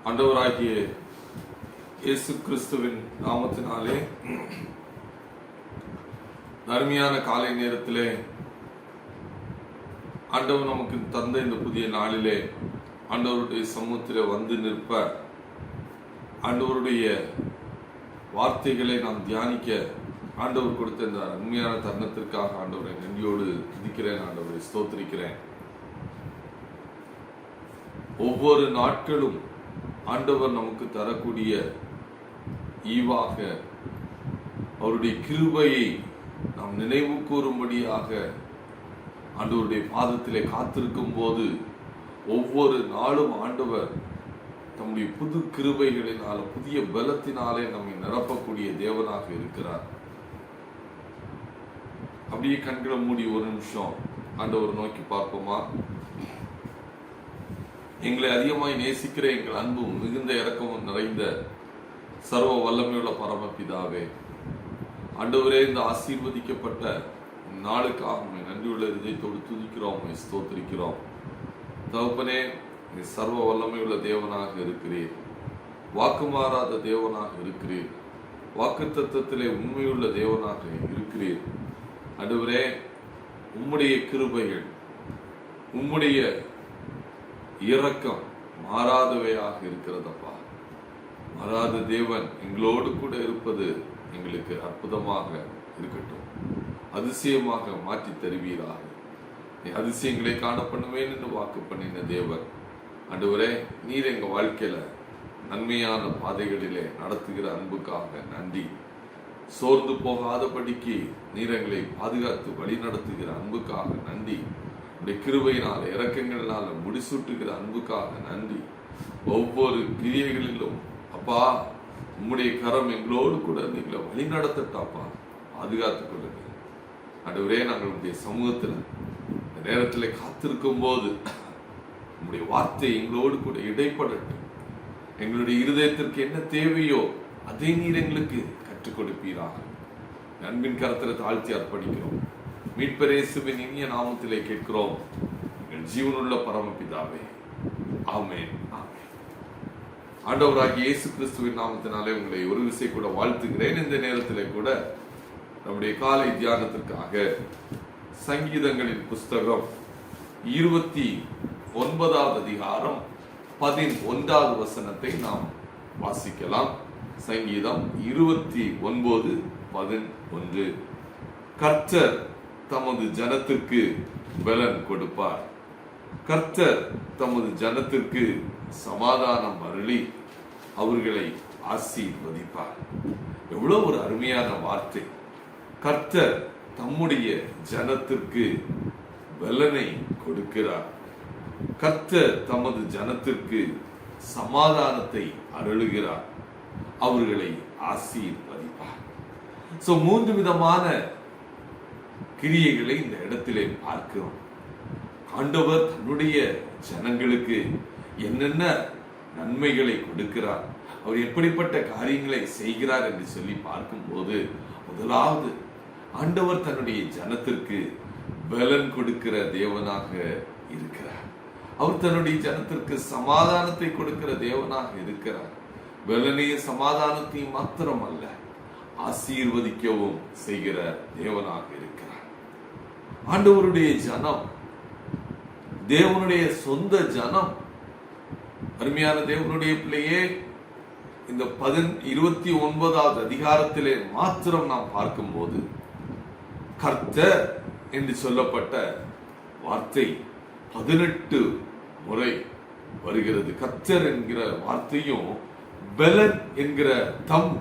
ஆண்டவராகிய இயேசு கிறிஸ்துவின் நாமத்தினாலே அருமையான காலை நேரத்திலே ஆண்டவர் நமக்கு தந்த இந்த புதிய நாளிலே ஆண்டவருடைய சமூகத்திலே வந்து நிற்ப ஆண்டவருடைய வார்த்தைகளை நாம் தியானிக்க ஆண்டவர் கொடுத்த இந்த அருமையான தருணத்திற்காக ஆண்டவரை நன்றியோடு துதிக்கிறேன், ஆண்டவரை ஸ்தோத்திரிக்கிறேன். ஒவ்வொரு நாட்களும் ஆண்டவர் நமக்கு தரக்கூடிய ஈவாக அவருடைய கிருபையை நாம் நினைவு கூறும்படியாக ஆண்டவருடைய பாதத்திலே காத்திருக்கும் போது ஒவ்வொரு நாளும் ஆண்டவர் தம்முடைய புது கிருபைகளினால புதிய பலத்தினாலே நம்மை நிரப்பக்கூடிய தேவனாக இருக்கிறார். அப்படியே கண்களை மூடி ஒரு நிமிஷம் ஆண்டவர் நோக்கி பார்ப்போமா? எங்களை அதிகமாய் நேசிக்கிற எங்கள் அன்பும் மிகுந்த இரக்கமும் நிறைந்த சர்வ வல்லமையுள்ள பரமபிதாவே, ஆண்டவரே, இந்த ஆசீர்வதிக்கப்பட்ட நாளுக்காக நன்றியுள்ள இதயத்தோடு துதிக்கிறோம், ஸ்தோத்திரிக்கிறோம். தகப்பனே, நீ சர்வ வல்லமையுள்ள தேவனாக இருக்கிறீர், வாக்கு மாறாத தேவனாக இருக்கிறீர், வாக்கு தத்தத்திலே உண்மையுள்ள தேவனாக இருக்கிறீர். ஆண்டவரே, உம்முடைய கிருபைகள் உம்முடைய இரக்கம் மாறாதவையாக இருக்கிறதப்பா. மாறாத தேவன் எங்களோடு கூட இருப்பது எங்களுக்கு அற்புதமாக இருக்கட்டும், அதிசயமாக மாற்றி தருவீராக. அதிசயங்களை காண பண்ணுவேன் என்று வாக்கு பண்ணின தேவன் ஆண்டவரே, நீர் எங்க வாழ்க்கையில நன்மையான பாதைகளிலே நடத்துகிற அன்புக்காக நன்றி. சோர்ந்து போகாதபடிக்கு நீர் எங்களை பாதுகாத்து வழி நடத்துகிற அன்புக்காக நன்றி. உடைய கிருபையினால இரக்கங்களினால முடிசூட்டுகிற அன்புக்காக நன்றி. ஒவ்வொரு கிரியைகளிலும் அப்பா உம்முடைய கரம் எங்களோடு கூட நீங்களை வழி நடத்தட்டாப்பா, பாதுகாத்துக் கொள்ளுங்க. ஆண்டவரே, நாங்கள் உடைய சமூகத்தில் இந்த நேரத்தில் காத்திருக்கும் போது உம்முடைய வார்த்தை எங்களோடு கூட இடைப்படட்டும். எங்களுடைய இருதயத்திற்கு என்ன தேவையோ அதை நீர் எங்களுக்கு கற்றுக் கொடுப்பீராக. அன்பின் கரத்தில் தாழ்த்தி அர்ப்பணிக்கிறோம். மீட்பர் இயேசுவின் இனிய நாமத்திலே கேட்கிறோம், எங்கள் ஜீவனுள்ள பரமபிதாவே, ஆமென், ஆமென். ஆண்டவராகிய இயேசு கிறிஸ்துவின் நாமத்தினாலே உங்களை ஒரு விசை கூட வாழ்த்துகிறேன். இந்த நேரத்திலே கூட நம்முடைய காலை தியானத்திற்காக சங்கீதங்களின் புஸ்தகம் 29வது அதிகாரம் 11வது வசனத்தை நாம் வாசிக்கலாம். சங்கீதம் 29:11. கர்த்தர் தமது ஜனத்திற்கு பலன் கொடுப்பார், கர்த்தர் தமது ஜனத்திற்கு சமாதானம் அருளி அவர்களை ஆசீர்வதிப்பார். எவ்வளவு ஒரு அருமையான வார்த்தை! கர்த்தர் தம்முடைய ஜனத்திற்கு பலனை கொடுக்கிறார், கர்த்தர் தமது ஜனத்திற்கு சமாதானத்தை அருளுகிறார், அவர்களை ஆசீர்வதிப்பார். சோ 3 விதமான கிரியைகளை இந்த இடத்திலே பார்க்கிறோம். ஆண்டவர் தன்னுடைய ஜனங்களுக்கு என்னென்ன நன்மைகளை கொடுக்கிறார், அவர் எப்படிப்பட்ட காரியங்களை செய்கிறார் என்று சொல்லி பார்க்கும்போது, முதலாவது ஆண்டவர் தன்னுடைய ஜனத்திற்கு பலன் கொடுக்கிற தேவனாக இருக்கிறார். அவர் தன்னுடைய ஜனத்திற்கு சமாதானத்தை கொடுக்கிற தேவனாக இருக்கிறார். பலனையும் சமாதானத்தையும் மாத்திரம் அல்ல, ஆசீர்வதிக்கவும் செய்கிற தேவனாக இருக்கிறார். ஆண்டவருடைய ஜனம் தேவனுடைய சொந்த ஜனம். அருமையான தேவனுடைய பிள்ளையே, இந்த 29வது அதிகாரத்திலே மாத்திரம் நாம் பார்க்கும்போது கர்த்தர் என்று சொல்லப்பட்ட வார்த்தை 18 முறை வருகிறது. கர்த்தர் என்கிற வார்த்தையும் பலன் என்கிற தம்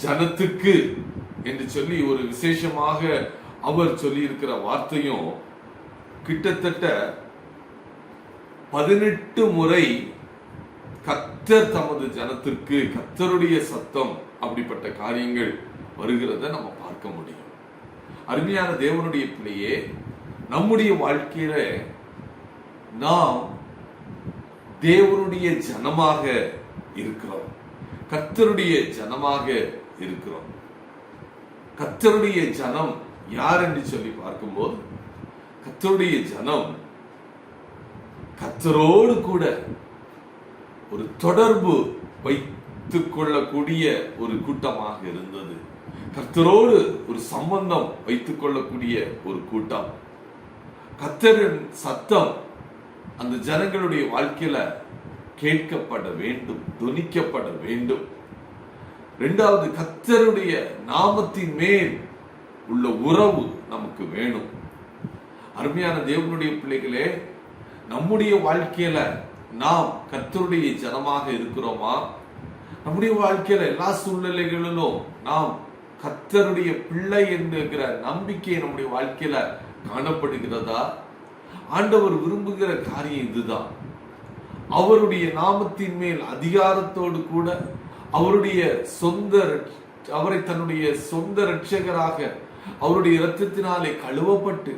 ஜனத்துக்கு என்று சொல்லி ஒரு விசேஷமாக அவர் சொல்லி இருக்கிற வார்த்தையும் கிட்டத்தட்ட 18 முறை கர்த்தர் தமது ஜனத்திற்கு, கர்த்தருடைய சத்தம், அப்படிப்பட்ட காரியங்கள் வருகிறத நம்ம பார்க்க முடியும். அருமையான தேவனுடைய பிள்ளையே, நம்முடைய வாழ்க்கையில நாம் தேவனுடைய ஜனமாக இருக்கிறோம், கர்த்தருடைய ஜனமாக இருக்கிறோம். கர்த்தருடைய ஜனம் யார் என்று சொல்லி பார்க்கும்போது, கர்த்தருடைய ஜனம் கர்த்தரோடு கூட ஒரு தொடர்பு வைத்துக் கொள்ளக்கூடிய ஒரு கூட்டமாக இருந்தது. கர்த்தரோடு ஒரு சம்பந்தம் வைத்துக் கொள்ளக்கூடிய ஒரு கூட்டம். கர்த்தரின் சத்தம் அந்த ஜனங்களுடைய வாழ்க்கையில கேட்கப்பட வேண்டும், துணிக்கப்பட வேண்டும். இரண்டாவது, கர்த்தருடைய நாமத்தின் மேல் உள்ள உறவு நமக்கு வேணும். அருமையான தேவனுடைய பிள்ளைகளே, நம்முடைய வாழ்க்கையில நாம் கர்த்தருடைய ஜனமாக இருக்கிறோமா? நம்முடைய வாழ்க்கையில எல்லா சூழ்நிலைகளிலும் நாம் கர்த்தருடைய பிள்ளை என்கிற நம்பிக்கை நம்முடைய வாழ்க்கையில காணப்படுகிறதா? ஆண்டவர் விரும்புகிற காரியம் இதுதான். அவருடைய நாமத்தின் மேல் அதிகாரத்தோடு கூட அவரை தன்னுடைய சொந்த இரட்சகராக அவருடைய இரத்தத்தினாலே கழுவப்பட்டு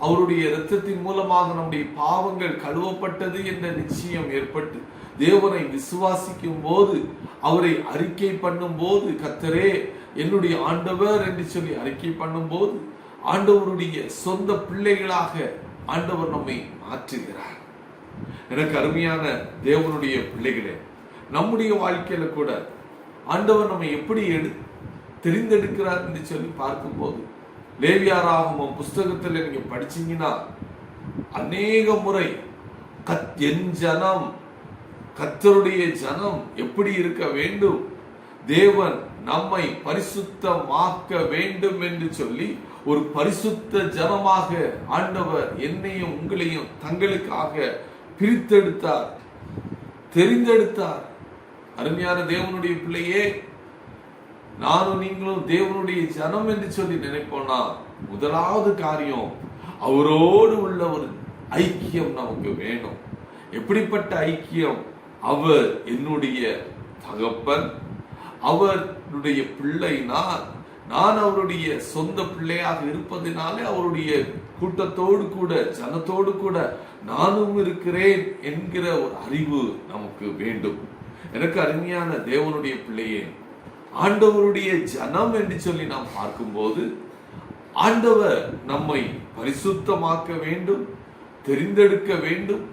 அவருடைய இரத்தத்தின் மூலமாக நம்முடைய பாவங்கள் கழுவப்பட்டது என்ற நிச்சயம் ஏற்பட்டு தேவனை விசுவாசிக்கும் போது, அவரை அறிக்கை பண்ணும் போது, கர்த்தரே என்னுடைய ஆண்டவர் என்று சொல்லி அறிக்கை பண்ணும் போது ஆண்டவருடைய சொந்த பிள்ளைகளாக ஆண்டவர் நம்மை மாற்றுகிறார். எனக்கு அருமையான தேவனுடைய பிள்ளைகளே, நம்முடைய வாழ்க்கையில கூட ஆண்டவர் நம்மை எப்படி தெரிந்தெடுக்கிறார் என்று சொல்லி பார்க்கும்போது, லேவியராகமம் புஸ்தகத்தில் நீங்க படிச்சீங்கன்னா அநேக முறை என் ஜனம், கர்த்தருடைய ஜனம் எப்படி இருக்க வேண்டும், தேவன் நம்மை பரிசுத்தமாக்க வேண்டும் என்று சொல்லி ஒரு பரிசுத்த ஜனமாக ஆண்டவர் என்னையும் உங்களையும் தங்களுக்காக பிரித்தெடுத்தார், தெரிந்தெடுத்தார். அருமையான தேவனுடைய பிள்ளையே, நானும் நீங்களும் தேவனுடைய ஜனம் என்று சொல்லி நினைப்போம்னா முதலாவது காரியம் அவரோடு உள்ள ஒரு ஐக்கியம் நமக்கு வேணும். எப்படிப்பட்ட ஐக்கியம்? அவர் என்னுடைய தகப்பன், அவருடைய பிள்ளை நான் அவருடைய சொந்த பிள்ளையாக இருப்பதினாலே அவருடைய கூட்டத்தோடு கூட ஜனத்தோடு கூட நானும் இருக்கிறேன் என்கிற ஒரு அறிவு நமக்கு வேண்டும். எனக்கு அருமையான தேவனுடைய பிள்ளையே, ஆண்டவருடைய ஜனம் என்று சொல்லி நாம் பார்க்கும்போது ஆண்டவர் நம்மை பரிசுத்தமாக்க வேண்டும், தெரிந்தெடுக்க வேண்டும்.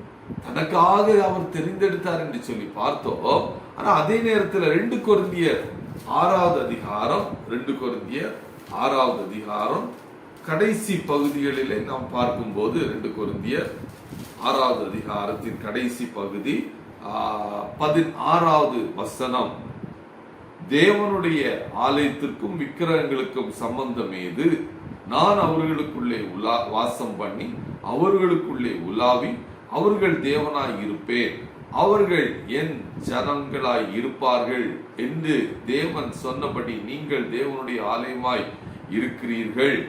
தனக்காக அவர் தெரிந்தெடுத்தார் என்று சொல்லி பார்த்தோம். ஆனா அதே நேரத்தில் 2 கொரிந்தியர் 6வது அதிகாரம் 2 கொரிந்தியர் 6வது அதிகாரம் கடைசி பகுதிகளிலே நாம் பார்க்கும்போது 2 கொரிந்தியர் 6வது அதிகாரத்தின் கடைசி பகுதி 16வது வசனம், தேவனுடைய ஆலயத்திற்கும் விக்கிரகங்களுக்கும் சம்பந்தம் ஏது? நான் அவர்களுக்குள்ளே வாசம் பண்ணி அவர்களுக்குள்ளே உலாவி அவர்கள் தேவனாய் இருப்பேன், அவர்கள் என் ஜனங்களாய் இருப்பார்கள் என்று தேவன் சொன்னபடி நீங்கள் தேவனுடைய ஆலயமாய் இருக்கிறீர்கள்.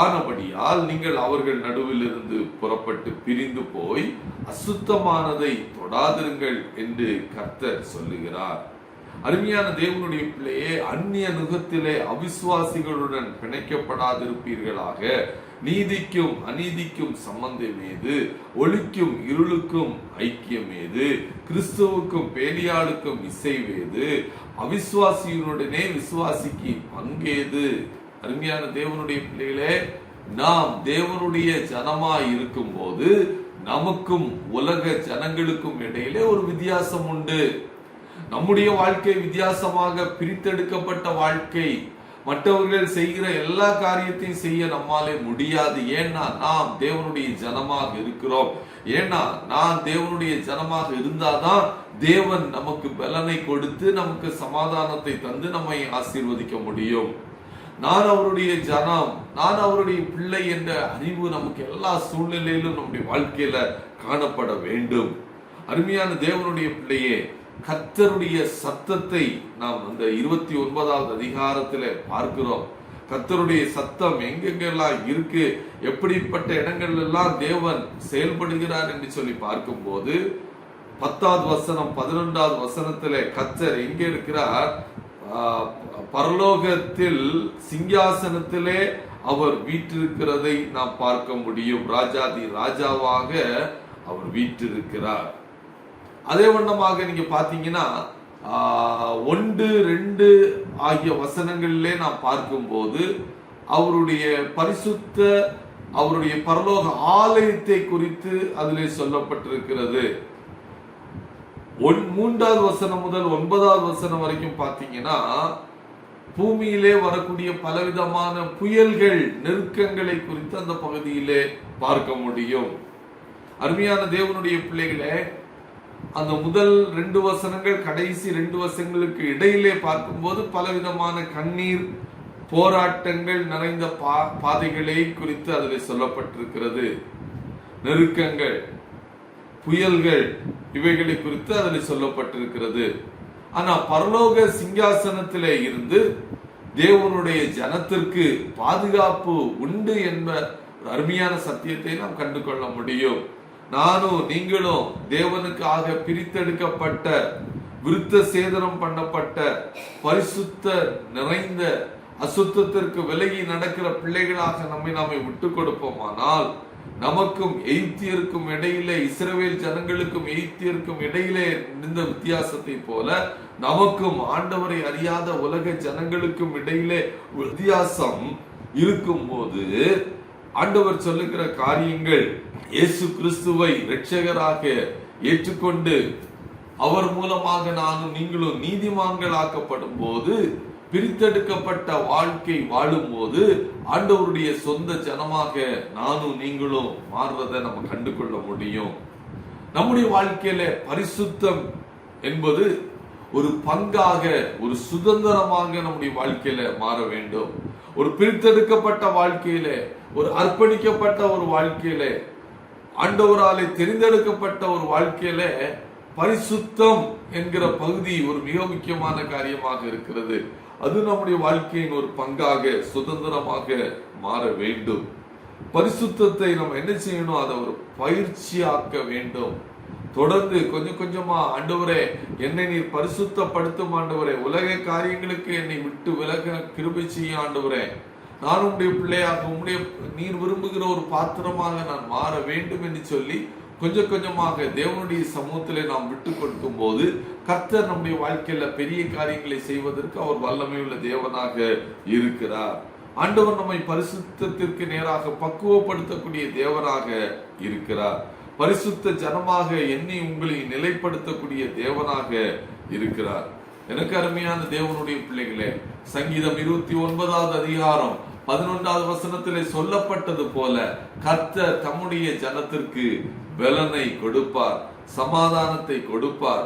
ஆனபடியால் நீங்கள் அவர்கள் நடுவில் இருந்து புறப்பட்டு பிரிந்து போய் அசுத்தமானதை தொடாதிருங்கள் என்று கர்த்தர் சொல்லுகிறார். அருமையான தேவனுடைய பிள்ளையே, அந்நிய நுகத்திலே அவிசுவாசிகளுடன் பிணைக்கப்படாதிருப்பீர்களாக. நீதிக்கும் அநீதிக்கும் சம்பந்தம் ஏது? ஒளிக்கும் இருளுக்கும் ஐக்கியம் ஏது? கிறிஸ்துவுக்கும் பேலியாளுக்கும் இசைவேது? அவிசுவாசியினுடனே விசுவாசிக்கு பங்கேது? அருமையான தேவனுடைய பிள்ளைகளே, நாம் தேவனுடைய ஜனமாய் இருக்கும் போது நமக்கும் உலக ஜனங்களுக்கும் இடையிலே ஒரு வித்தியாசம் உண்டு. நம்முடைய வாழ்க்கை வித்தியாசமாக பிரித்தெடுக்கப்பட்ட வாழ்க்கை. மற்றவர்கள் செய்கிற எல்லா காரியத்தையும் செய்ய நம்மாலே முடியாது. ஏன்னா நாம் தேவனுடைய ஜனமாக இருக்கிறோம். ஏன்னா நான் தேவனுடைய ஜனமாக இருந்தாதான் தேவன் நமக்கு பலனை கொடுத்து நமக்கு சமாதானத்தை தந்து நம்மை ஆசீர்வதிக்க முடியும். நான் அவருடைய ஜனம், நான் அவருடைய பிள்ளை என்ற அறிவு நமக்கு எல்லா சூழ்நிலையிலும் நம்முடைய வாழ்க்கையில காணப்பட வேண்டும். அருமையான தேவனுடைய பிள்ளையே, கர்த்தருடைய சத்தத்தை நாம் அந்த 29வது அதிகாரத்தில் பார்க்கிறோம். கர்த்தருடைய சத்தம் எங்கெங்கெல்லாம் இருக்கு, எப்படிப்பட்ட இடங்கள் எல்லாம் தேவன் செயல்படுகிறார் என்று சொல்லி பார்க்கும்போது 10வது வசனம் 11வது வசனத்திலே கர்த்தர் எங்க இருக்கிறார்? பரலோகத்தில் சிங்காசனத்திலே அவர் வீற்றிருக்கிறதை நாம் பார்க்க முடியும். ராஜாதி ராஜாவாக அவர் வீற்றிருக்கிறார். அதே வண்ணமாக நீங்க பாத்தீங்கன்னா 1, 2 ஆகிய வசனங்களிலே நாம் பார்க்கும்போது அவருடைய பரிசுத்த, அவருடைய பரலோக ஆலயத்தை குறித்து அதிலே சொல்லப்பட்டிருக்கிறது. 3வது வசனம் முதல் 9வது வசனம் வரைக்கும் பாத்தீங்கன்னா பூமியிலே வரக்கூடிய பலவிதமான புயல்கள், நெருக்கங்களை குறித்து அந்த பகுதியிலே பார்க்க முடியும். அருமையான தேவனுடைய பிள்ளைகளே, அந்த முதல் 2 வசனங்கள் கடைசி 2 வசனங்களுக்கு இடையிலே பார்க்கும்போது பலவிதமான கண்ணீர், போராட்டங்கள் நிறைந்த பாதைகளை குறித்து அதில் சொல்லப்பட்டிருக்கிறது. நெருக்கங்கள், புயல்கள், இவைகளை குறித்து அதில் சொல்லப்பட்டிருக்கிறது. ஆனா பரலோக சிங்காசனத்திலே இருந்து தேவனுடைய ஜனத்திற்கு பாதுகாப்பு உண்டு என்ப அருமையான சத்தியத்தை நாம் கண்டு கொள்ள முடியும். நானும் நீங்களும் தேவனுக்காக பிரித்தெடுக்கப்பட்ட, விருத்த சேதனம் பண்ணப்பட்ட, பரிசுத்த நிறைந்த, அசுத்தத்திற்கு விலகி நடக்கிற பிள்ளைகளாக நம்மை விட்டு கொடுப்போமானால் நமக்கும் எகிப்தியருக்கும் இடையிலே, இஸ்ரவேல் ஜனங்களுக்கும் எகிப்தியருக்கும் இடையிலே இருந்த வித்தியாசத்தை போல நமக்கும் ஆண்டவரை அறியாத உலக ஜனங்களுக்கும் இடையிலே வித்தியாசம் இருக்கும் போது ஆண்டவர் சொல்லுகிற காரியங்கள், இயேசு கிறிஸ்துவை இரட்சகராக ஏற்றுக்கொண்டு அவர் மூலமாக நானும் நீங்களும் நீதிமான்கள் ஆக்கப்படும் போது, பிரித்தெடுக்கப்பட்ட வாழ்க்கை வாழும் போது ஆண்டவருடைய சொந்த ஜனமாக நானும் நீங்களும் மாறுறதை நம்ம கண்டு கொள்ள முடியும். நம்முடைய வாழ்க்கையில பரிசுத்தம் என்பது ஒரு பங்காக, ஒரு சுதந்திரமாக நம்முடைய வாழ்க்கையில மாற வேண்டும். ஒரு பிரித்தெடுக்கப்பட்ட வாழ்க்கையில, ஒரு அர்ப்பணிக்கப்பட்ட ஒரு வாழ்க்கையில, ஆண்டவராலே தெரிந்தெடுக்கப்பட்ட ஒரு வாழ்க்கையில பரிசுத்தம் என்கிற பகுதி ஒரு மிக முக்கியமான காரியமாக இருக்கிறது. அது நம்முடைய வாழ்க்கையின் ஒரு பங்காக, சுதந்திரமாக மாற வேண்டும். பரிசுத்தத்தை நம்ம என்ன செய்யணும்? அதை ஒரு பயிற்சியாக்க வேண்டும். தொடர்ந்து கொஞ்சம் கொஞ்சமா, ஆண்டவரே என்னை நீர் பரிசுத்தப்படுத்தும் ஆண்டவரே, உலக காரியங்களுக்கு என்னை விட்டு விலக கிருபை செய்ய ஆண்டவரே, நான் உங்களுடைய பிள்ளையாக, உங்களுடைய நீர் விரும்புகிற ஒரு பாத்திரமாக நான் மாற வேண்டும் என்று சொல்லி கொஞ்சம் கொஞ்சமாக தேவனுடைய சமூகத்திலே நாம் விட்டு கொடுக்கும் போது கர்த்தர் நம்முடைய வாழ்க்கையில பெரிய காரியங்களை செய்வதற்கு அவர் வல்லமை உள்ள தேவனாக இருக்கிறார். ஆண்டவர் நம்மை பரிசுத்தத்திற்கு நேராக பக்குவப்படுத்தக்கூடிய தேவனாக இருக்கிறார். பரிசுத்த ஜனமாக எண்ணி உங்களை நிலைப்படுத்தக்கூடிய தேவனாக இருக்கிறார். எனக்கு அருமையான தேவனுடைய பிள்ளைகளே, சங்கீதம் 29வது அதிகாரம் 11வது வசனத்திலே சொல்லப்பட்டது போல கர்த்தர் தம்முடைய ஜனத்திற்கு பலனை கொடுப்பார், சமாதானத்தை கொடுப்பார்,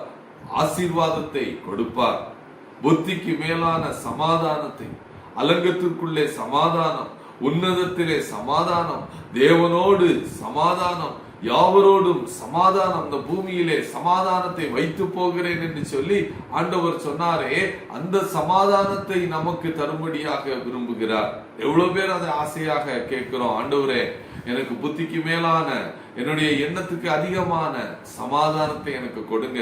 ஆசீர்வாதத்தை கொடுப்பார். புத்திக்கு மேலான சமாதானத்தை, அலங்கத்திற்குள்ளே சமாதானம், உன்னதத்திலே சமாதானம், தேவனோடு சமாதானம், யாவரோடும் சமாதானம், இந்த பூமியிலே சமாதானத்தை வைத்து போகிறேன் என்று சொல்லி ஆண்டவர் சொன்னாரே, அந்த சமாதானத்தை நமக்கு தரும்படியாக விரும்புகிறார். எவ்வளவு பேர் அதை ஆசையாக கேட்கிறோம். ஆண்டவரே, எனக்கு புத்திக்கு மேலான, என்னுடைய எண்ணத்துக்கு அதிகமான சமாதானத்தை எனக்கு கொடுங்க.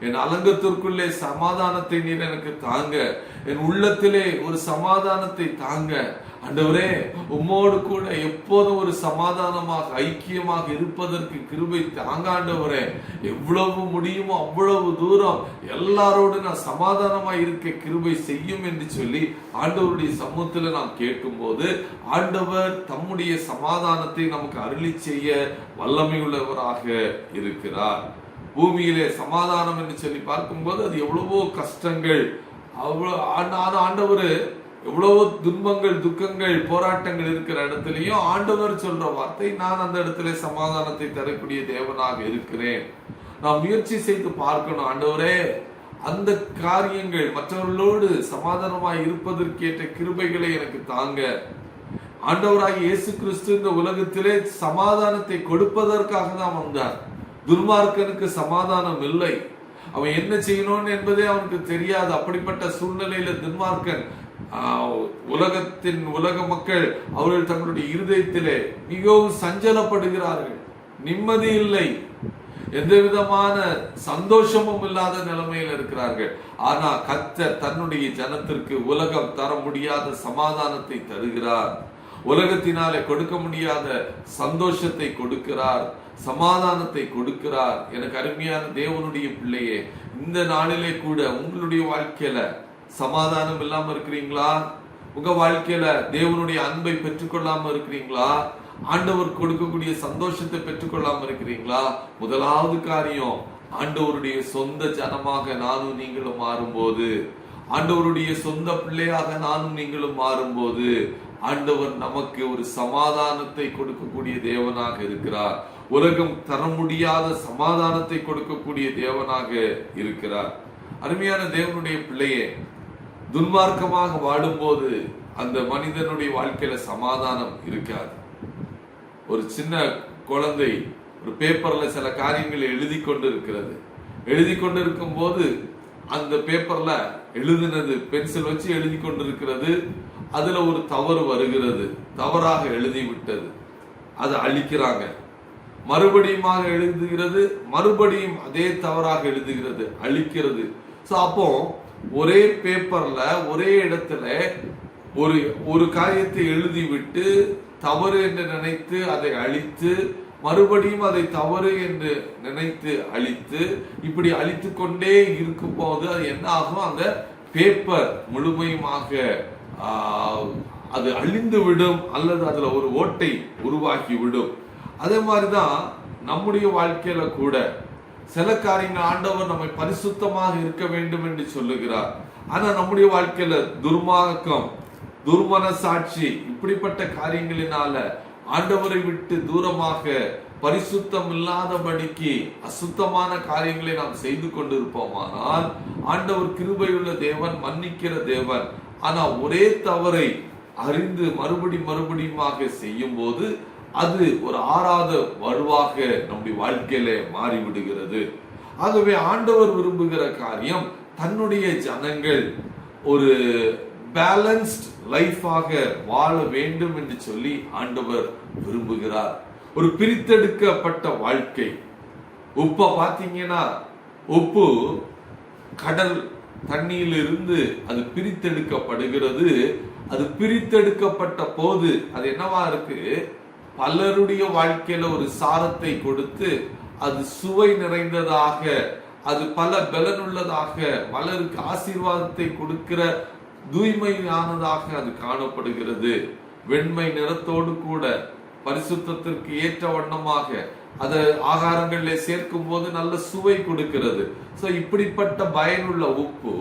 என் அலங்கத்திற்குள்ளே சமாதானத்தை நீர் எனக்கு தாங்க. என் உள்ளத்திலே ஒரு சமாதானத்தை தாங்க. ஆண்டவரே, உம்மோடு கூட எப்போதும் ஒரு சமாதானமாக, ஐக்கியமாக இருப்பதற்கு கிருபை தாங்க ஆண்டவரே. எவ்வளவு முடியுமோ அவ்வளவு தூரம் எல்லாரோடு நான் சமாதானமாய் இருக்க கிருபை செய்யும் என்று சொல்லி ஆண்டவருடைய சமூகத்தில் நாம் கேட்கும் போது ஆண்டவர் தம்முடைய சமாதானத்தை நமக்கு அருளி செய்ய வல்லமை உள்ளவராக இருக்கிறார். பூமியிலே சமாதானம் என்று சொல்லி பார்க்கும்போது அது எவ்வளவோ கஷ்டங்கள், ஆண்டவர் எவ்வளவோ துன்பங்கள், துக்கங்கள், போராட்டங்கள் இருக்கிற இடத்துலயும் ஆண்டவர் சொல்ற வார்த்தை, நான் அந்த இடத்துல சமாதானத்தை தரக்கூடிய தேவனாக இருக்கிறேன். நான் முயற்சி செய்து பார்க்கணும். ஆண்டவரே, அந்த காரியங்கள் மற்றவர்களோடு சமாதானமாய் இருப்பதற்கேற்ற கிருபைகளை எனக்கு தாங்க. ஆண்டவராகிய இயேசு கிறிஸ்து இந்த உலகத்திலே சமாதானத்தை கொடுப்பதற்காக தான் வந்தார். துன்மார்க்கனுக்கு சமாதானம் இல்லை. அவன் என்ன செய்யணும் என்பதே அவனுக்கு தெரியாது. அப்படிப்பட்ட சூழ்நிலையில துன்மார்க்கன், உலக மக்கள் அவர்கள் தங்களுடைய இருதயத்திலே மிகவும் சஞ்சலப்படுகிறார்கள். நிம்மதி இல்லை, எந்த விதமான சந்தோஷமும் இல்லாத நிலைமையில் இருக்கிறார்கள். ஆனா கர்த்தர் தன்னுடைய ஜனத்திற்கு உலகம் தர முடியாத சமாதானத்தை தருகிறார். உலகத்தினாலே கொடுக்க முடியாத சந்தோஷத்தை கொடுக்கிறார், சமாதானத்தை கொடுக்கிறார். எனக்கு அருமையான தேவனுடைய பிள்ளையே, இந்த நாளிலே கூட உங்களுடைய வாழ்க்கையில சமாதானம் இல்லாம இருக்கிறீங்களா? உங்க வாழ்க்கையில தேவனுடைய அன்பை பெற்றுக்கொள்ளாம இருக்கிறீங்களா? ஆண்டவர் கொடுக்கக்கூடிய சந்தோஷத்தை பெற்றுக்கொள்ளாம இருக்கிறீங்களா? முதலாவது காரியம், ஆண்டவருடைய சொந்த ஜனமாக நானும் நீங்களும் மாறும்போது, ஆண்டவருடைய சொந்த பிள்ளையாக நானும் நீங்களும் மாறும்போது, ஆண்டவர் நமக்கு ஒரு சமாதானத்தை கொடுக்கக்கூடிய தேவனாக இருக்கிறார். உலகம் தர முடியாத சமாதானத்தை கொடுக்கக்கூடிய தேவனாக இருக்கிறார். அருமையான தேவனுடைய பிள்ளையே, துன்மார்க்கமாக வாழும்போது அந்த மனிதனுடைய வாழ்க்கையில சமாதானம் இருக்காது. ஒரு சின்ன குழந்தை ஒரு பேப்பர்ல சில காரியங்களை எழுதி கொண்டு இருக்கிறது. எழுதி கொண்டு இருக்கும் போது அந்த பேப்பர்ல எழுதினது பென்சில் வச்சு எழுதி கொண்டிருக்கிறது. அதுல ஒரு தவறு வருகிறது, தவறாக எழுதி விட்டது, அதை அழிக்கிறாங்க. மறுபடியுமாக எழுதுகிறது, மறுபடியும் அதே தவறாக எழுதுகிறது, அழிக்கிறது. அப்போ ஒரே பேப்பர்ல ஒரே இடத்துல ஒரு காரியத்தை எழுதிவிட்டு தவறு என்று நினைத்து அதை அழித்து, மறுபடியும் அதை தவறு என்று நினைத்து அழித்து, இப்படி அழித்து கொண்டே இருக்கும் போது அது என்ன ஆகும்? அந்த பேப்பர் முழுமையுமாக அது அழிந்து விடும், அல்லது அதுல ஒரு ஓட்டை உருவாக்கி விடும். அதே மாதிரிதான் நம்முடைய வாழ்க்கையில கூட சில காரியங்கள் ஆண்டவர் நம்மை பரிசுத்தமாக இருக்க வேண்டும் என்று சொல்லுகிறார். ஆனா நம்முடைய வாழ்க்கையில துர்மார்க்கம், துர்மனசாட்சி, இப்படிப்பட்ட காரியங்களினால ஆண்டவரை விட்டு தூரமாக பரிசுத்தம் இல்லாதபடிக்கு அசுத்தமான காரியங்களை நாம் செய்து கொண்டிருப்போமானால், ஆண்டவர் கிருபையுள்ள தேவன், மன்னிக்கிற தேவன். ஆனா ஒரே தவறை அறிந்து மறுபடியுமாக செய்யும் போது அது ஒரு ஆறாத வலுவாக நம்முடைய வாழ்க்கையில மாறிவிடுகிறது. ஆகவே ஆண்டவர் விரும்புகிற காரியம், தன்னுடைய ஜனங்கள் ஒரு பேலன்ஸ்ட் லைஃபாக வாழ வேண்டும் என்று சொல்லி ஆண்டவர் விரும்புகிறார். ஒரு பிரித்தெடுக்கப்பட்ட வாழ்க்கை. உப்ப பாத்தீங்கன்னா, உப்பு கடல் தண்ணியிலிருந்து அது பிரித்தெடுக்கப்படுகிறது. அது பிரித்தெடுக்கப்பட்ட போது அது என்னவா இருக்கு? பலருடைய வாழ்க்கையில ஒரு சாரத்தை கொடுத்து, அது சுவை நிறைந்ததாக, அது பல பலனுள்ளதாக, பலருக்கு ஆசீர்வாதத்தை கொடுக்கிற தூய்மையானதாக அது காணப்படுகிறது. வெண்மை நிறத்தோடு கூட பரிசுத்தத்திற்கு ஏற்ற வண்ணமாக அதை ஆகாரங்களிலே சேர்க்கும் போது நல்ல சுவை கொடுக்கிறது. இப்படிப்பட்ட பயனுள்ள உப்பு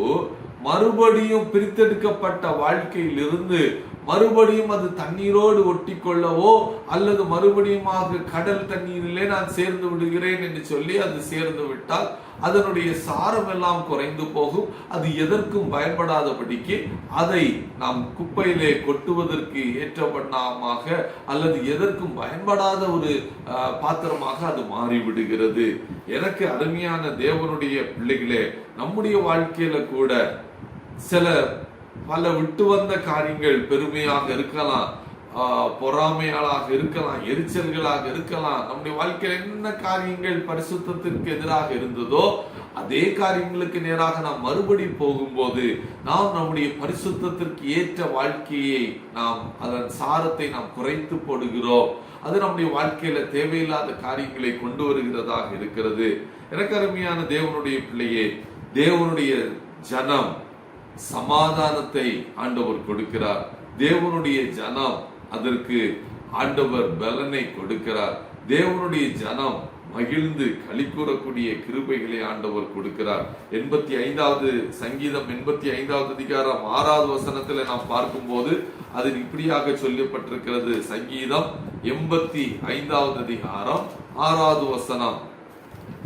மறுபடியும் பிரித்தெடுக்கப்பட்ட வாழ்க்கையிலிருந்து மறுபடியும் அது தண்ணீரோடு ஒட்டி கொள்ளவோ அல்லது மறுபடியுமாக கடல் தண்ணீரிலே நான் சேர்ந்து விடுகிறேன் என்று சொல்லி அது சேர்ந்து விட்டால் அதனுடைய சாரம் எல்லாம் குறைந்து போகும். அது எதற்கும் பயன்படாதபடிக்கு அதை நாம் குப்பையிலே கொட்டுவதற்கு ஏற்ற வண்ணமாக அல்லது எதற்கும் பயன்படாத ஒரு பாத்திரமாக அது மாறிவிடுகிறது. எனக்கு அருமையான தேவனுடைய பிள்ளைகளே, நம்முடைய வாழ்க்கையில கூட சில பல விட்டு வந்த காரியங்கள் பெருமையாக இருக்கலாம், பொறாமையாளாக இருக்கலாம், எரிச்சல்களாக இருக்கலாம். நம்முடைய வாழ்க்கையில் என்ன காரியங்கள் பரிசுத்தத்திற்கு எதிராக இருந்ததோ அதே காரியங்களுக்கு நேராக நாம் மறுபடி போகும்போது நாம் நம்முடைய பரிசுத்தத்திற்கு ஏற்ற வாழ்க்கையை நாம் அதன் சாரத்தை நாம் குறைத்து போடுகிறோம். அது நம்முடைய வாழ்க்கையில தேவையில்லாத காரியங்களை கொண்டு வருகிறதாக இருக்கிறது. எனக்கு அருமையான தேவனுடைய பிள்ளையே, தேவனுடைய ஜனம் சமாதானத்தை ஆண்டவர் கொடுக்கிறார். தேவனுடைய ஜனம் அதற்கு ஆண்டவர் பலனை கொடுக்கிறார். தேவனுடைய ஜனம் மகிழ்ந்து களி கூறக்கூடிய கிருபைகளை ஆண்டவர் கொடுக்கிறார். 85வது சங்கீதம் 85வது அதிகாரம் 6வது வசனத்துல நாம் பார்க்கும் போது அது இப்படியாக சொல்லப்பட்டிருக்கிறது. சங்கீதம் 85வது அதிகாரம் 6வது வசனம்.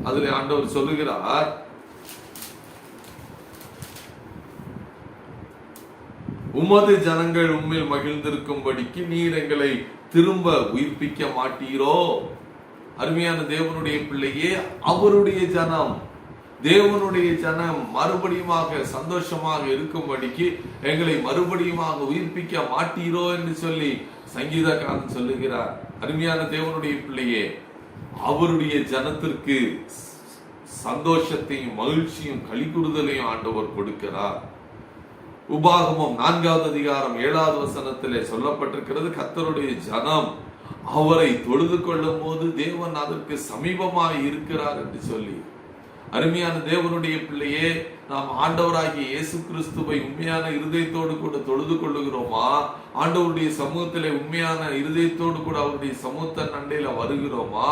அதுல ஆண்டவர் சொல்லுகிறார், உமது ஜனங்கள் உம்மில் மகிழ்ந்திருக்கும்படிக்கு நீர் எங்களை திரும்ப உயிர்ப்பிக்க மாட்டீரோ? அருமையான தேவனுடைய பிள்ளையே, அவருடைய ஜனம், தேவனுடைய ஜனம் மறுபடியுமாக சந்தோஷமாக இருக்கும்படிக்கு எங்களை மறுபடியுமாக உயிர்ப்பிக்க மாட்டீரோ என்று சொல்லி சங்கீதக்காரன் சொல்லுகிறார். அருமையான தேவனுடைய பிள்ளையே, அவருடைய ஜனத்திற்கு சந்தோஷத்தையும் மகிழ்ச்சியும் களிகூறுதலையும் ஆண்டவர் கொடுக்கிறார். உபாகமம் 4வது அதிகாரம் 7வது வசனத்திலே சொல்லப்பட்டிருக்கிறது, கர்த்தருடைய ஜனம் அவரை தொழுது கொள்ளும் போது தேவன் அதற்கு சமீபமாய் இருக்கிறார் என்று சொல்லி. அருமையான தேவனுடைய பிள்ளையே, நாம் ஆண்டவராகிய இயேசு கிறிஸ்துவை உண்மையான இருதயத்தோடு கூட தொழுது கொள்ளுகிறோமா? ஆண்டவருடைய சமூகத்திலே உண்மையான இருதயத்தோடு கூட அவருடைய சமூகத்த நண்டையில வருகிறோமா?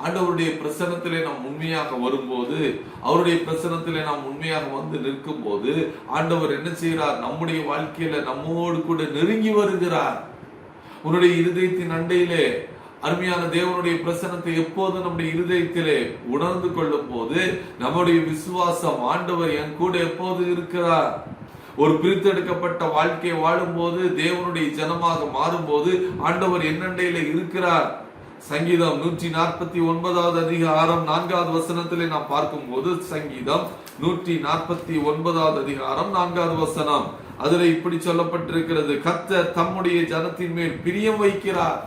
ஆண்டவருடைய பிரசனத்திலே நாம் உண்மையாக வரும்போது, அவருடைய பிரசனத்திலே நாம் உண்மையாக வந்து நிற்கும் போது, ஆண்டவர் என்ன செய்கிறார்? நம்முடைய வாழ்க்கையில நம்மோடு கூட நெருங்கி வருகிறார். உன்னுடைய இருதயத்தின் அண்டையிலே அருமையான தேவனுடைய பிரசனத்தை எப்போது நம்முடைய இருதயத்திலே உணர்ந்து கொள்ளும் போது, நம்முடைய விசுவாசம் ஆண்டவர் என் கூட எப்போது இருக்கிறார். ஒரு பிரித்தெடுக்கப்பட்ட வாழ்க்கையை வாழும் போது, தேவனுடைய ஜனமாக மாறும் போது ஆண்டவர் என்னண்டையில இருக்கிறார். சங்கீதம் 149 அதிகாரம் 4வது வசனத்திலே நாம் பார்க்கும் போது, சங்கீதம் 149 அதிகாரம் 4வது வசனம், அதுல இப்படி சொல்லப்பட்டிருக்கிறது: கர்த்தர் தம்முடைய ஜனத்தின் மேல் பிரியம் வைக்கிறார்.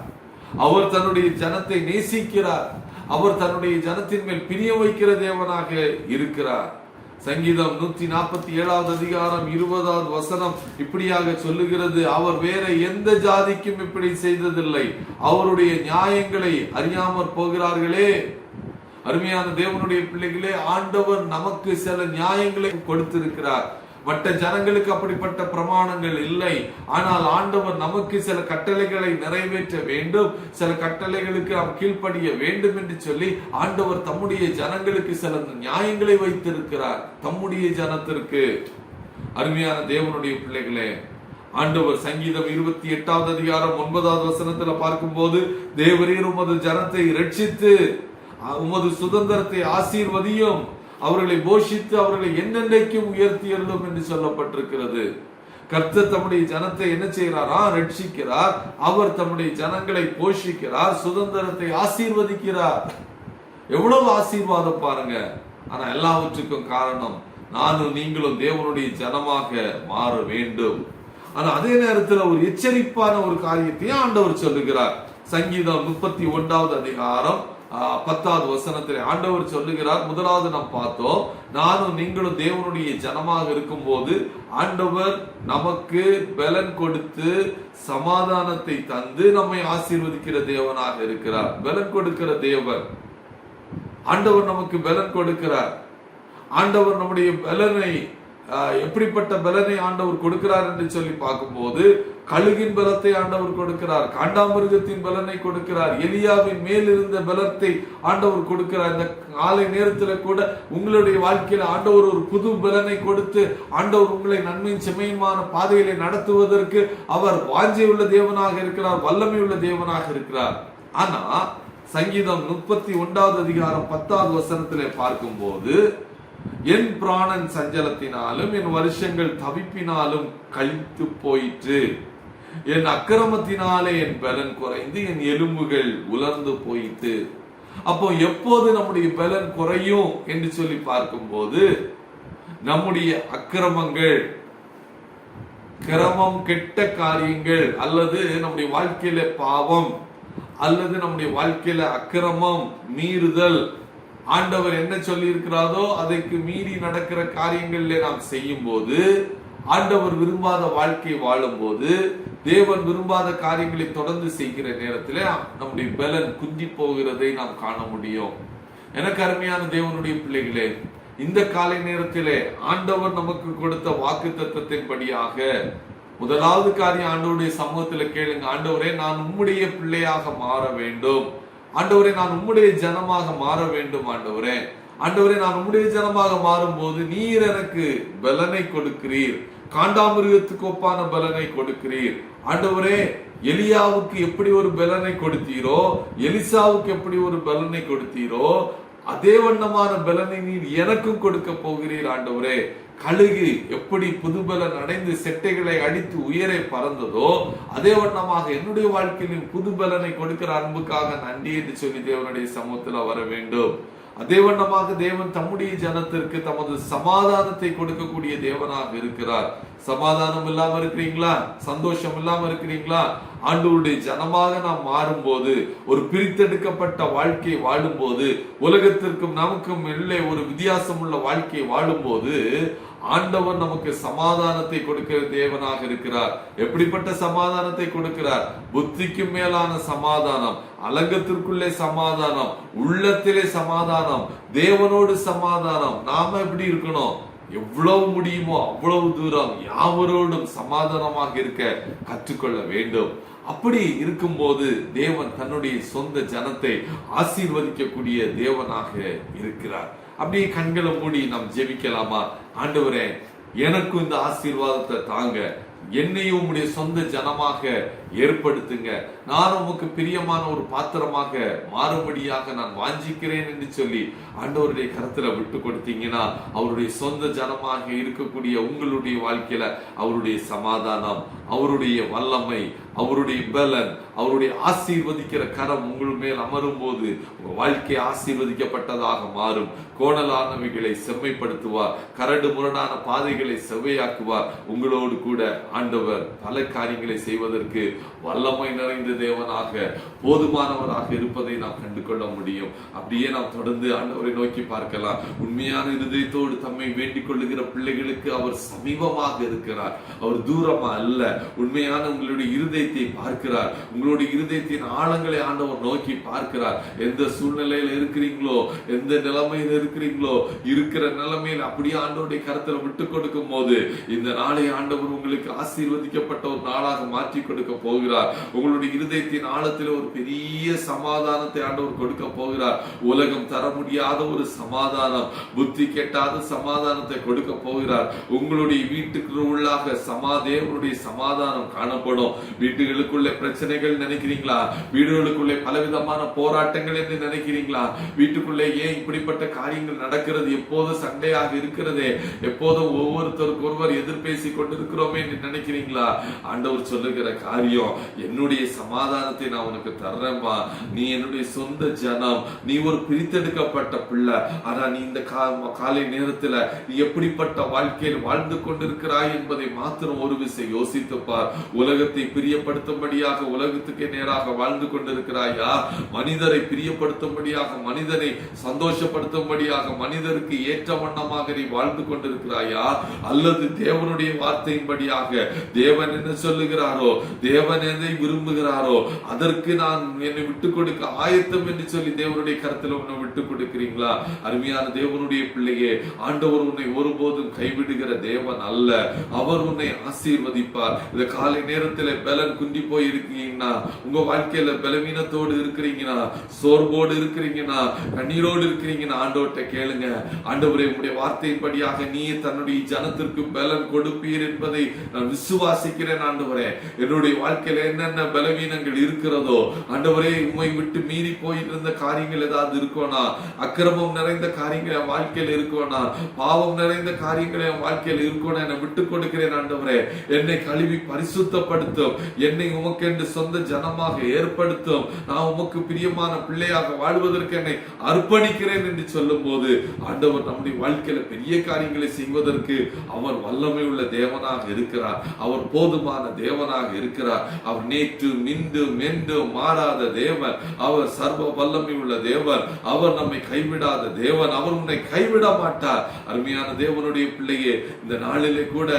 அவர் தன்னுடைய ஜனத்தை நேசிக்கிறார். அவர் தன்னுடைய ஜனத்தின் மேல் பிரியம் வைக்கிற தேவனாக இருக்கிறார். சங்கீதம் 147 அதிகாரம் 20வது வசனம் இப்படியாக சொல்லுகிறது: அவர் வேற எந்த ஜாதிக்கும் இப்படி செய்ததில்லை, அவருடைய நியாயங்களை அறியாமற் போகிறார்களே. அருமையான தேவனுடைய பிள்ளைகளே, ஆண்டவர் நமக்கு சில நியாயங்களை கொடுத்திருக்கிறார். மற்ற ஜனங்களுக்கு அப்படிப்பட்ட பிரமாணங்கள் இல்லை. ஆனால் ஆண்டவர் நமக்கு சில கட்டளைகளை நிறைவேற்ற வேண்டும், சில கட்டளைகளுக்கு நாம் கீழ்ப்படிய வேண்டும் என்று சொல்லி ஆண்டவர் தம்முடைய ஜனங்களுக்கு சில நியாயங்களை வைத்திருக்கிறார். தம்முடைய ஜனத்திற்கு. அருமையான தேவனுடைய பிள்ளைகளே, ஆண்டவர் சங்கீதம் 28வது அதிகாரம் 9வது வசனத்துல பார்க்கும்போது, தேவரீர் உமது ஜனத்தை ரட்சித்து உமது சுதந்திரத்தை ஆசீர்வதியும், அவர்களை போஷித்து அவர்களை என்னென்றைக்கும் உயர்த்தியறலும் என்று சொல்லப்பட்டிருக்கிறது. கர்த்தர் தம்முடைய ஜனத்தை என்ன செய்கிறாரா? ரட்சிக்கிறார். அவர் தம்முடைய ஜனங்களை போஷிக்கிறார், சுதந்திரத்தை ஆசீர்வதிக்கிறார். எவ்வளவு ஆசீர்வாதம் பாருங்க. ஆனா எல்லாவற்றுக்கும் காரணம் நானும் நீங்களும் தேவனுடைய ஜனமாக மாற வேண்டும். ஆனா அதே நேரத்தில் ஒரு எச்சரிப்பான ஒரு காரியத்தையும் ஆண்டவர் சொல்லுகிறார். சங்கீதம் 31வது அதிகாரம் 10வது வசனத்திலே ஆண்டவர் சொல்லுகிறார். முதலாவது நாம் பார்த்தோம், நானும் நீங்களும் தேவனுடைய ஜனமாக இருக்கும் போது ஆண்டவர் நமக்கு பலன் கொடுத்து சமாதானத்தை தந்து நம்மை ஆசீர்வதிக்கிற தேவனாக இருக்கிறார். பலன் கொடுக்கிற தேவன் ஆண்டவர் நமக்கு பலன் கொடுக்கிறார். ஆண்டவர் நம்முடைய பலனை, எப்படிப்பட்ட பலனை ஆண்டவர் கொடுக்கிறார் என்று சொல்லி பார்க்கும்போது, கழுகின் பலத்தை ஆண்டவர் கொடுக்கிறார், காண்டாமிருகத்தின் பலனை கொடுக்கிறார், எலியாவின் மேல் இருந்த பலத்தை ஆண்டவர் கொடுக்கிறார். இந்த காலை நேரத்தில் கூட உங்களுடைய வாழ்க்கையில ஆண்டவர் ஒரு புது பலனை கொடுத்து ஆண்டவர் உங்களை நன்மையின் செம்மையுமான பாதையிலே நடத்துவதற்கு அவர் வாஞ்சையுள்ள தேவனாக இருக்கிறார், வல்லமை உள்ள தேவனாக இருக்கிறார். ஆனா சங்கீதம் 31வது அதிகாரம் 10வது வசனத்திலே பார்க்கும்போது, என் பிராணன் சஞ்சலத்தினாலும் என் வருஷங்கள் தவிப்பினாலும் கழித்து போயிற்று, என் அக்கிரமத்தினாலே என் பலன் குறைந்து என் எலும்புகள் உலர்ந்து போயிட்டு. அப்போ எப்போது நம்முடைய பலன் குறையும் என்று சொல்லி பார்க்கும்போது, நம்முடைய அக்கிரமங்கள், கிரமம், கெட்ட காரியங்கள், அல்லது நம்முடைய வாழ்க்கையில பாவம், அல்லது நம்முடைய வாழ்க்கையில அக்கிரமம், மீறுதல், ஆண்டவர் என்ன சொல்லி இருக்கிறாரோ அதற்கு மீறி நடக்கிற காரியங்களிலே நாம் செய்யும் போது, ஆண்டவர் விரும்பாத வாழ்க்கை வாழும் போது, தேவன் விரும்பாத காரியங்களை தொடர்ந்து செய்கிற நேரத்தில் நம்முடைய பலன் குந்தி போகிறதை நாம் காண முடியும். எனக்கு அருமையான தேவனுடைய பிள்ளைகளே, இந்த காலை நேரத்திலே ஆண்டவர் நமக்கு கொடுத்த வாக்கு தத்தத்தின்படியாக முதலாவது காரியம், ஆண்டவருடைய சமூகத்தில் கேளுங்க. ஆண்டவரே, நான் உம்முடைய பிள்ளையாக மாற வேண்டும். ஆண்டவரே, நான் உம்முடைய ஜனமாக மாற வேண்டும். ஆண்டவரே, ஆண்டவரே, நான் உம்முடைய ஜனமாக மாறும் போது நீர் எனக்கு பலனை கொடுக்கிறீர், காண்டாமிருகத்துக்கு ஒப்பான பலனை கொடுக்கிறீர். ஆண்டவரே, எலியாவுக்கு எப்படி ஒரு பலனை கொடுத்தீரோ, எலிசாவுக்கு எப்படி ஒரு பலனை கொடுத்தீரோ, அதே வண்ணமான பலனை நீர் எனக்கும் கொடுக்க போகிறீர். ஆண்டவரே, கழுகு எப்படி புதுபலன் அடைந்து செட்டைகளை அடித்து உயரை பறந்ததோ, அதே வண்ணமாக என்னுடைய வாழ்க்கையில் புதுபலனை கொடுக்கிற அன்புக்காக நன்றி என்று சொல்லி தேவனுடைய சமூகத்தில் வர வேண்டும். அதே வண்ணமாக தேவன் தம்முடைய ஜனத்திற்கு தமது சமாதானத்தை கொடுக்கக்கூடிய தேவனாக இருக்கிறார். சமாதானம் இல்லாம இருக்கிறீங்களா? சந்தோஷம் இல்லாம இருக்கிறீங்களா? ஆண்டவருடைய ஜனமாக நாம் மாறும்போது, ஒரு பிரித்தெடுக்கப்பட்ட வாழ்க்கையை வாழும்போது, உலகத்திற்கும் நமக்கும் உள்ளே ஒரு வித்தியாசம் உள்ள வாழ்க்கையை வாழும்போது ஆண்டவர் நமக்கு சமாதானத்தை கொடுக்கிற தேவனாக இருக்கிறார். எப்படிப்பட்ட சமாதானத்தை கொடுக்கிறார்? புத்திக்கு மேலான சமாதானம், அலங்கத்திற்குள்ளே சமாதானம், உள்ளத்திலே சமாதானம், தேவனோடு சமாதானம். நாம எப்படி இருக்கணும்? எவ்வளவு முடியுமோ அவ்வளவு தூரம் யாவரோடும் சமாதானமாக இருக்க கற்றுக்கொள்ள வேண்டும். அப்படி இருக்கும்போது தேவன் தன்னுடைய சொந்த ஜனத்தை ஆசீர்வதிக்கக்கூடிய தேவனாக இருக்கிறார். அப்படியே கண்களை மூடி நாம் ஜெபிக்கலாமா? ஆண்டவரே, எனக்கும் இந்த ஆசீர்வாதத்தை தாங்க, என்னையும் உம்முடைய சொந்த ஜனமாக ஏற்படுத்துங்க, நான் உமக்கு பிரியமான ஒரு பாத்திரமாக மாறும்படியாக நான் வாஞ்சிக்கிறேன் என்று சொல்லி ஆண்டவருடைய கருத்துல விட்டு கொடுத்தீங்கன்னா, அவருடைய சொந்த ஜனமாக இருக்கக்கூடிய உங்களுடைய வாழ்க்கையில அவருடைய சமாதானம், அவருடைய வல்லமை, அவருடைய பலன், அவருடைய ஆசீர்வதிக்கிற கரம் உங்கள் மேல் அமரும் போது உங்க வாழ்க்கை ஆசீர்வதிக்கப்பட்டதாக மாறும். கோணலானவைகளை செம்மைப்படுத்துவார், கரடு முரடான பாதைகளை செவ்வையாக்குவார். உங்களோடு கூட ஆண்டவர் பல காரியங்களை செய்வதற்கு வல்லமை நிறைந்த தேவனாக, போதுமானவராக இருப்பதை நாம் கண்டு கொள்ள முடியும். அப்படியே நாம் தொடர்ந்து ஆண்டவரை நோக்கி பார்க்கலாம். உண்மையான இருதயத்தோடு தம்மை வேண்டிக் கொள்ளுகிற பிள்ளைகளுக்கு அவர் சமீபமாக இருக்கிறார், அவர் தூரமா அல்ல. உண்மையான உங்களுடைய இருதயத்தை பார்க்கிறார், உங்களுடைய இருதயத்தின் ஆழங்களை ஆண்டவர் நோக்கி பார்க்கிறார். எந்த சூழ்நிலையில இருக்கிறீங்களோ, எந்த நிலைமையில இருக்கிறீங்களோ, இருக்கிற நிலைமையில் அப்படியே ஆண்டவருடைய கருத்துல விட்டு கொடுக்கும் போது இந்த நாளை ஆண்டவர் உங்களுக்கு ஆசீர்வதிக்கப்பட்ட ஒரு நாளாக மாற்றி கொடுக்க போகிறார். உங்களுடைய இருதயத்தின் ஆழத்தில் ஒரு பெரிய சமாதானத்தை ஆண்டவர் கொடுக்க போகிறார். உலகம் தர முடியாத ஒரு சமாதானம், புத்தி கெட்டாத சமாதானத்தை கொடுக்க போகிறார். உங்களுடைய வீட்டுக்கு உள்ளாக தேவனுடைய சமாதானம் காணப்படும். வீட்டுகளுக்குள்ளே பிரச்சனைகள் நினைக்கிறீங்களா? வீடுகளுக்குள்ளே பலவிதமான போராட்டங்கள் என்று நினைக்கிறீங்களா? வீட்டுக்குள்ளே ஏன் இப்படிப்பட்ட காரியங்கள் நடக்கிறது? எப்போதும் சண்டையாக இருக்கிறதே, எப்போதும் ஒவ்வொருத்தருக்கு ஒருவர் எதிர்பேசி கொண்டிருக்கிறோமே என்று நினைக்கிறீங்களா? ஆண்டவர் சொல்லுகிற காரியம், என்னுடைய சமாதானத்தை நான் உனக்கு தர்றேன்பா. நீ என்னுடைய சொந்த ஜனம், நீ ஒரு பிரித்தெடுக்கப்பட்ட பிள்ளை. ஆனா நீ இந்த காலை நேரத்துல நீ எப்படிப்பட்ட வாழ்க்கையில் வாழ்ந்து கொண்டிருக்கிறாய் என்பதை மாத்திரம் ஒரு விசை யோசித்துப்பார். உலகத்தை பிரியப்படுத்தும்படியாக உலகத்துக்கே நேராக வாழ்ந்து கொண்டிருக்கிறாயா? மனிதரை பிரியப்படுத்தும்படியாக, மனிதனை சந்தோஷப்படுத்தும்படியாக, மனிதருக்கு ஏற்ற வண்ணமாக நீ வாழ்ந்து கொண்டிருக்கிறாயா? அல்லது தேவனுடைய வார்த்தையின்படியாக தேவன் என்ன சொல்லுகிறாரோ, தேவன் எதை விரும்புகிறாரோ அதற்கு நான் என்னை விட்டுக் கொடுக்க ஆயத்தம் என்று சொல்லி தேவனுடைய கருத்துல உன்னை விட்டுக் கொடுக்கிறீங்களா? அருமையான தேவனுடைய பிள்ளையே, ஆண்டவர் உன்னை ஒருபோதும் கைவிடுகிற தேவன் அல்ல. அவர் உன்னை ஆசீர்வதிப்பார். இந்த காலை நேரத்தில் பலன் குண்டி போய் இருக்கீங்கன்னா, உங்க வாழ்க்கையில பலவீனத்தோடு இருக்கிறீங்கன்னா, சோர்வோடு இருக்கிறீங்கன்னா, கண்ணீரோடு இருக்கிறீங்கன்னா, ஆண்டவர்கிட்ட கேளுங்க. ஆண்டவரே, உங்களுடைய வார்த்தையின்படியாக நீ தன்னுடைய ஜனத்திற்கு பலன் கொடுப்பீர் என்பதை நான் விசுவாசிக்கிறேன். ஆண்டவரே, என்னுடைய வாழ்க்கையில என்னென்ன பலவீனங்கள் இருக்கிறதோ, ஆண்டவரே, உம்மை விட்டு மீறி போயிட்டு இருந்த காரியங்கள் ஏதாவது இருக்கோனா, அக்கிரமம் நிறைந்த காரியங்கள் என் வாழ்க்கையில் இருக்கோனா, பாவம் நிறைந்த காரியங்கள் என் வாழ்க்கையில் இருக்கோனா, என்னை விட்டுக் கொடுக்கிறேன். ஆண்டவரே, என்னை கழுவி பரிசுத்தப்படுத்தும், என்னை உமக்கென்று சொந்த ஜனமாக ஏற்படுத்தும், நான் உமக்கு பிரியமான பிள்ளையாக வாழ்வதற்கு என்னை அர்ப்பணிக்கிறேன் என்று சொல்லும் போது ஆண்டவர் நம்முடைய வாழ்க்கையில பெரிய காரியங்களை செய்வதற்கு அவர் வல்லமை உள்ள தேவனாக இருக்கிறார். அவர் போதுமான தேவனாக இருக்கிறார். அவர் நேற்று மின்றும் என்றும் மாறாத தேவன். அவர் சர்வ வல்லமை உள்ள தேவன். அவர் நம்மை கைவிடாத தேவன். அவர் உன்னை கைவிட மாட்டார். அருமையான தேவனுடைய பிள்ளையே, இந்த நாளிலே கூட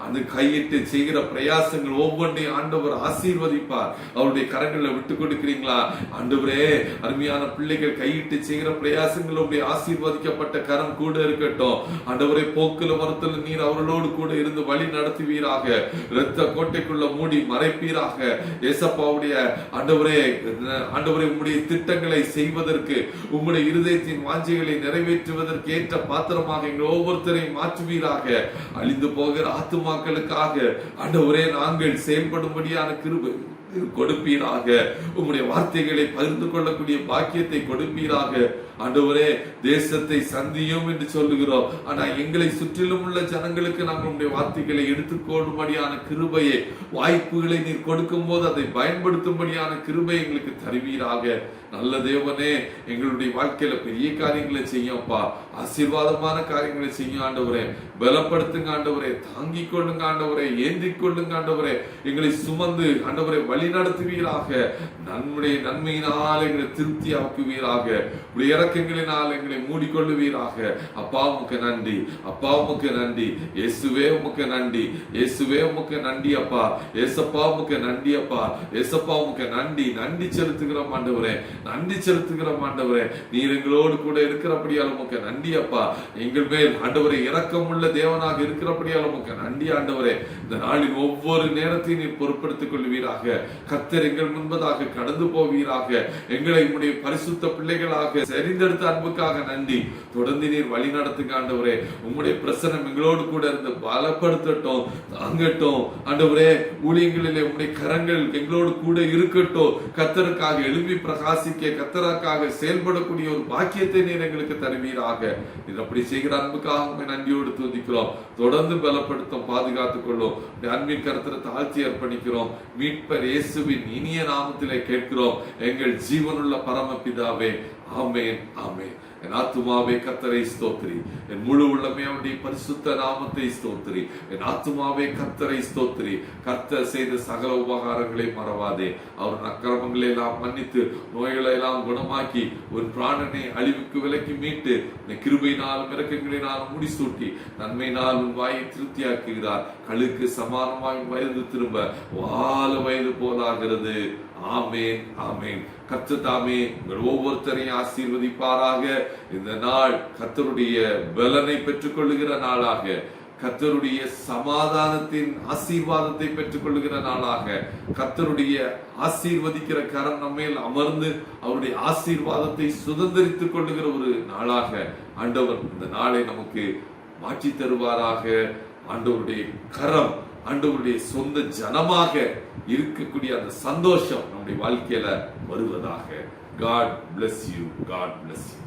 அந்த கையிட்டு செய்கிற பிரயாசங்கள் ஒவ்வொன்றையும் ஆண்டவர் ஆசீர்வதிப்பார். அவருடைய கரங்களை விட்டு கொடுக்கிறீங்களா? ஆண்டவரே, அருமையான பிள்ளைகள் கையிட்டு செய்கிற பிரயாசங்கள் ஆசீர்வதிக்கப்பட்ட கரம் கூட இருக்கட்டும். ஆண்டவரே, போக்குல மரத்துல நீர் அவர்களோடு கூட இருந்து வழி நடத்துவீராக. இரத்த கோட்டைக்குள்ள மூடி மறைப்பீராக. ஏசப்பாவுடைய ஆண்டவரே, உம்முடைய திட்டங்களை செய்வதற்கு, உம்முடைய இருதயத்தின் வாஞ்சைகளை நிறைவேற்றுவதற்கு ஏற்ற பாத்திரமாக எங்கள் ஒவ்வொருத்தரையும் மாற்றுவீராக. அழிந்து போகிற ஆத்துமாக்களுக்காக ஆண்டவரே நாங்கள் செயல்படும்படியான கிருபை கொடுப்பீராக. உம்முடைய வார்த்தைகளை பகிர்ந்து கொள்ளக்கூடிய பாக்கியத்தை கொடுப்பீராக. ஆண்டவரே, தேசத்தை சந்தியும் என்று சொல்லுகிறோம். ஆனா எங்களை சுற்றிலும் உள்ள ஜனங்களுக்கு நாங்கள் உம்முடைய வார்த்தைகளை எடுத்துக்கொள்ளும்படியான கிருபையை, வாய்ப்புகளை நீர் கொடுக்கும் போது அதை பயன்படுத்தும்படியான கிருபை எங்களுக்கு தருவீராக. நல்ல தேவனே, எங்களுடைய வாழ்க்கையில பெரிய காரியங்களை செய்யும்ப்பா, ஆசீர்வாதமான காரியங்களை செய்யும் ஆண்டவரே. பலப்படுத்துங்க ஆண்டவரே, தாங்கிக் கொள்ளுங்க ஆண்டவரே, ஏந்திக் கொள்ளுங்க ஆண்டவரே. எங்களை சுமந்து ஆண்டவரை வழி நடத்துவீராக. நன்மையினால் எங்களை திருப்தி ஆக்குவீராக. உடைய இரக்கங்களினால் எங்களை மூடிக்கொள்ளுவீராக. அப்பா உமக்கு நன்றி, அப்பா உமக்கு நன்றி, இயேசுவே உமக்கு நன்றி, இயேசுவே உமக்கு நன்றி அப்பா, ஏசப்பா உமக்கு நன்றி அப்பா, ஏசப்பா உமக்கு நன்றி. நன்றி செலுத்துகிறோம் ஆண்டவரே, நன்றி செலுத்துகிறோம் ஆண்டவரே. நீர் எங்களோடு கூட இருக்கிறபடியால் உமக்கு நன்றி அப்பா. எங்கள் மேல் ஆண்டவரை இரக்கமுள்ள தேவனாக இருக்கிறபடியால் உமக்கு நன்றி ஆண்டவரே. இந்த நாளின் ஒவ்வொரு நேரத்தையும் நீர் பொறுப்படுத்திக் கொள்வீராக. கர்த்தர் எங்கள் முன்பதாக கடந்து போவீராக. எங்களை உம்முடைய பரிசுத்த பிள்ளைகளாக தெரிந்தெடுத்த அன்புக்காக நன்றி. தொடர்ந்து நீர் வழி நடத்துங்க ஆண்டவரே. உம்முடைய பிரசன்னம் எங்களோடு கூட இருந்து பலப்படுத்தட்டும், தாங்கட்டும் ஆண்டவரே. ஊழியங்களிலே உம்முடைய கரங்கள் எங்களோடு கூட இருக்கட்டும். கர்த்தருக்காக எழுப்பி பிரகாசிக்க, கர்த்தருக்காக செயல்படக்கூடிய ஒரு பாக்கியத்தை நீர் எங்களுக்கு தருவீராக. இது அப்படி செய்கிற அன்புக்காக நன்றியோடு துதிக்கிறோம். தொடர்ந்து பலப்படுத்தும், பாதுகாத்துக் கொள்ளும். அன்பின் கருத்தரை தாழ்த்தி அர்ப்பணிக்கிறோம். மீட்பர் இயேசுவின் இனிய நாமத்திலே கேட்கிறோம் எங்கள் ஜீவனுள்ள பரமபிதாவே. ஆமென், ஆமென். என் ஆத்துமாவே கர்த்தரை ஸ்தோத்திரி, என் முழு உள்ளமே அவருடைய பரிசுத்த நாமத்தை ஸ்தோத்திரி. என் ஆத்துமாவே கர்த்தரை ஸ்தோத்திரி. கர்த்தர் செய்த சகல உபகாரங்களை மறவாதே. அவர் அக்கிரமங்களை எல்லாம் மன்னித்து, நோய்களை எல்லாம் குணமாக்கி, ஒரு பிராணனை அழிவுக்கு விலக்கி மீட்டு, கிருபையினாலும் இரக்கங்களினாலும் முடிசூட்டி, நன்மையினால் உன் வாயை திருப்தியாக்குகிறார். கழுக்கு சமானமாய் வயது திரும்ப வால வயது போலாகிறது. ஆமேன், ஆமேன். கர்த்தர் தாமே உங்கள் ஒவ்வொருத்தரையும் ஆசீர்வதிப்பாராக. இந்த நாள் கர்த்தருடைய பலனை பெற்றுக் கொள்ளுகிற நாளாக, கர்த்தருடைய சமாதானத்தின் ஆசீர்வாதத்தை பெற்றுக் கொள்ளுகிற நாளாக, கர்த்தருடைய ஆசீர்வதிக்கிற கரம் நம்மேல் அமர்ந்து அவருடைய ஆசீர்வாதத்தை சுதந்திரித்துக் கொள்ளுகிற ஒரு நாளாக ஆண்டவர் இந்த நாளை நமக்கு மாற்றி தருவாராக. ஆண்டவருடைய கரம், ஆண்டவருடைய சொந்த ஜனமாக இருக்கக்கூடிய அந்த சந்தோஷம் நம்முடைய வாழ்க்கையில வருவதாக. God bless you. God bless you.